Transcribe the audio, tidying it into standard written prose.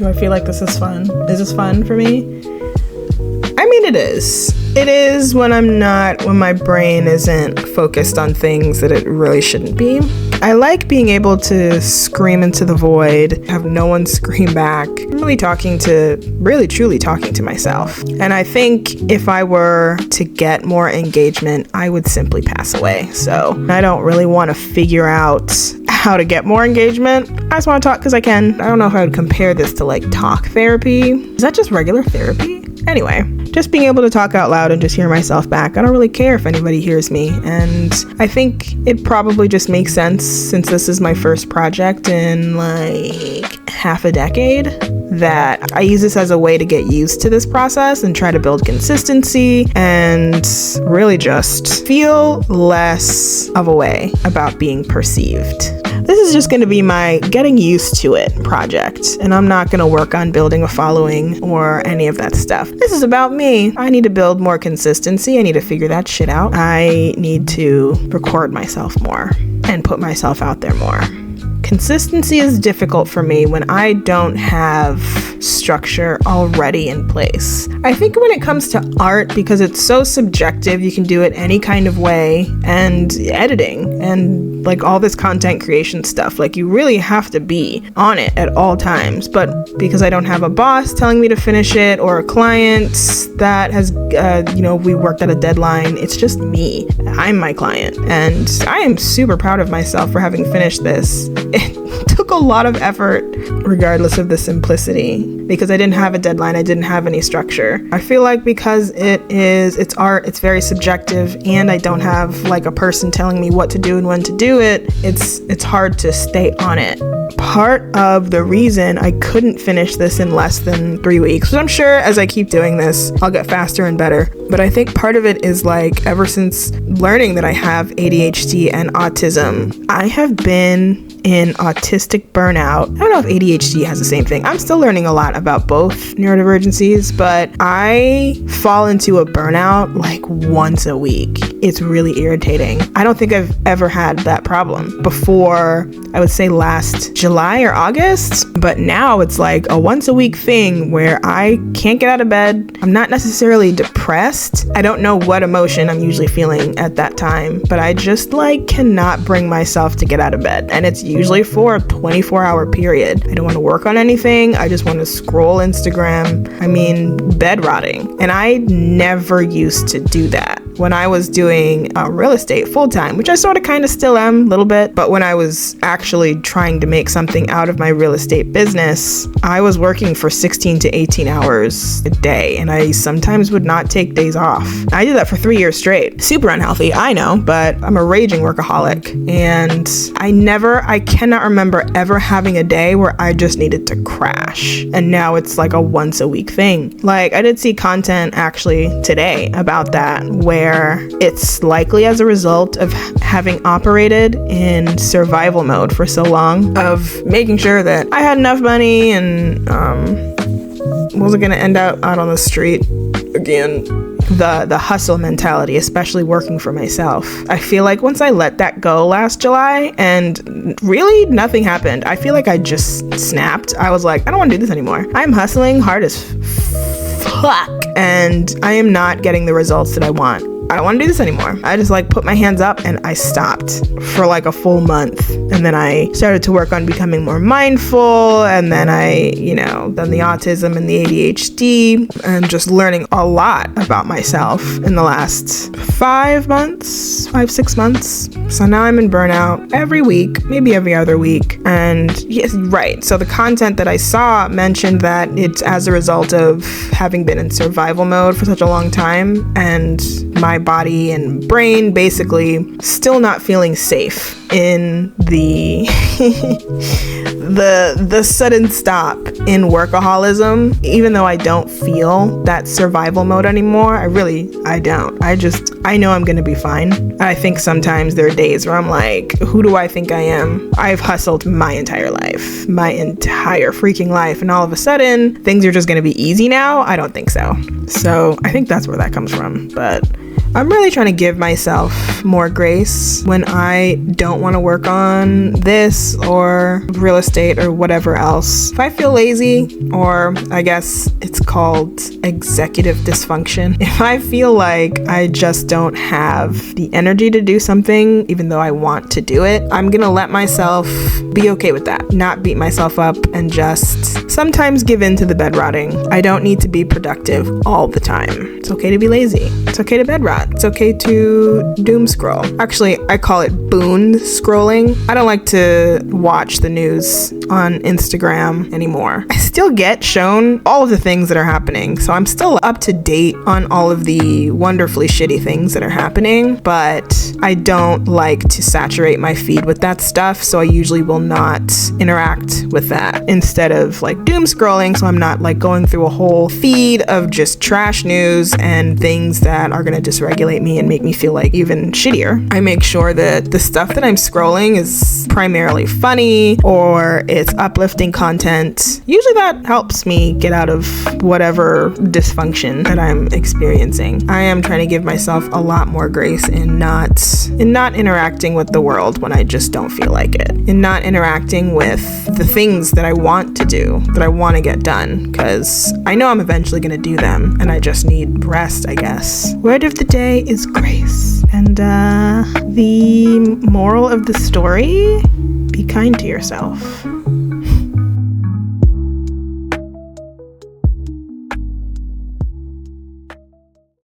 Do I feel like this is fun? Is this fun for me? I mean, it is. It is when my brain isn't focused on things that it really shouldn't be. I like being able to scream into the void, have no one scream back, truly talking to myself. And I think if I were to get more engagement, I would simply pass away. So I don't really want to figure out how to get more engagement. I just want to talk because I can. I don't know if I would compare this to like talk therapy. Is that just regular therapy? Anyway, just being able to talk out loud and just hear myself back. I don't really care if anybody hears me. And I think it probably just makes sense, since this is my first project in like half a decade, that I use this as a way to get used to this process and try to build consistency and really just feel less of a way about being perceived. This is just going to be my getting used to it project, and I'm not going to work on building a following or any of that stuff. This is about me. I need to build more consistency. I need to figure that shit out. I need to record myself more and put myself out there more. Consistency is difficult for me when I don't have structure already in place. I think when it comes to art, because it's so subjective, you can do it any kind of way, and editing and like all this content creation stuff, like you really have to be on it at all times. But because I don't have a boss telling me to finish it or a client that has, we worked at a deadline, it's just me. I'm my client, and I am super proud of myself for having finished this. It took a lot of effort, regardless of the simplicity, because I didn't have a deadline. I didn't have any structure. I feel like because it's art, it's very subjective, and I don't have like a person telling me what to do and when to do it, it's hard to stay on it. Part of the reason I couldn't finish this in less than 3 weeks, because I'm sure as I keep doing this, I'll get faster and better. But I think part of it is like, ever since learning that I have ADHD and autism, I have been in autistic burnout. I don't know if ADHD has the same thing. I'm still learning a lot about both neurodivergencies, but I fall into a burnout like once a week. It's really irritating. I don't think I've ever had that problem before. I would say last July or August, but now it's like a once a week thing where I can't get out of bed. I'm not necessarily depressed. I don't know what emotion I'm usually feeling at that time, but I just like cannot bring myself to get out of bed. And it's usually for a 24-hour period. I don't want to work on anything. I just want to scroll Instagram. I mean, bed rotting. And I never used to do that when I was doing real estate full-time, which I sort of kind of still am a little bit. But when I was actually trying to make something out of my real estate business, I was working for 16 to 18 hours a day, and I sometimes would not take days off. I did that for 3 years straight. Super unhealthy, I know, but I'm a raging workaholic, and I cannot remember ever having a day where I just needed to crash. And now it's like a once a week thing. Like, I did see content actually today about that, where it's likely as a result of having operated in survival mode for so long, of making sure that I had enough money and wasn't going to end out on the street again. The hustle mentality, especially working for myself. I feel like once I let that go last July, and really nothing happened, I feel like I just snapped. I was like, I don't want to do this anymore. I'm hustling hard as fuck, and I am not getting the results that I want. I don't want to do this anymore. I just like put my hands up and I stopped for like a full month. And then I started to work on becoming more mindful. And then I, done the autism and the ADHD, and just learning a lot about myself in the last 5 months, 6 months. So now I'm in burnout every week, maybe every other week. And yes, right. So the content that I saw mentioned that it's as a result of having been in survival mode for such a long time, and my body and brain basically still not feeling safe in the the sudden stop in workaholism. Even though I don't feel that survival mode anymore, I don't. I know I'm gonna be fine. I think sometimes there are days where I'm like, who do I think I am? I've hustled my entire life, my entire freaking life, and all of a sudden things are just gonna be easy now? I don't think so. So I think that's where that comes from. But I'm really trying to give myself more grace when I don't want to work on this or real estate or whatever else. If I feel lazy, or I guess it's called executive dysfunction, if I feel like I just don't have the energy to do something, even though I want to do it, I'm gonna let myself be okay with that, not beat myself up, and just sometimes give in to the bed rotting. I don't need to be productive all the time. It's okay to be lazy. It's okay to bed rot. It's okay to doom scroll. Actually, I call it boon scrolling. I don't like to watch the news on Instagram anymore. I still get shown all of the things that are happening, so I'm still up to date on all of the wonderfully shitty things that are happening, but I don't like to saturate my feed with that stuff, so I usually will not interact with that instead of like doom scrolling, so I'm not like going through a whole feed of just trash news and things that are gonna dysregulate me and make me feel like even shittier. I make sure that the stuff that I'm scrolling is primarily funny or it's uplifting content. Usually that helps me get out of whatever dysfunction that I'm experiencing. I am trying to give myself a lot more grace in not interacting with the world when I just don't feel like it, in not interacting with the things that I want to do, that I want to get done, because I know I'm eventually going to do them and I just need rest, I guess. Word of the day is grace. And the moral of the story, be kind to yourself.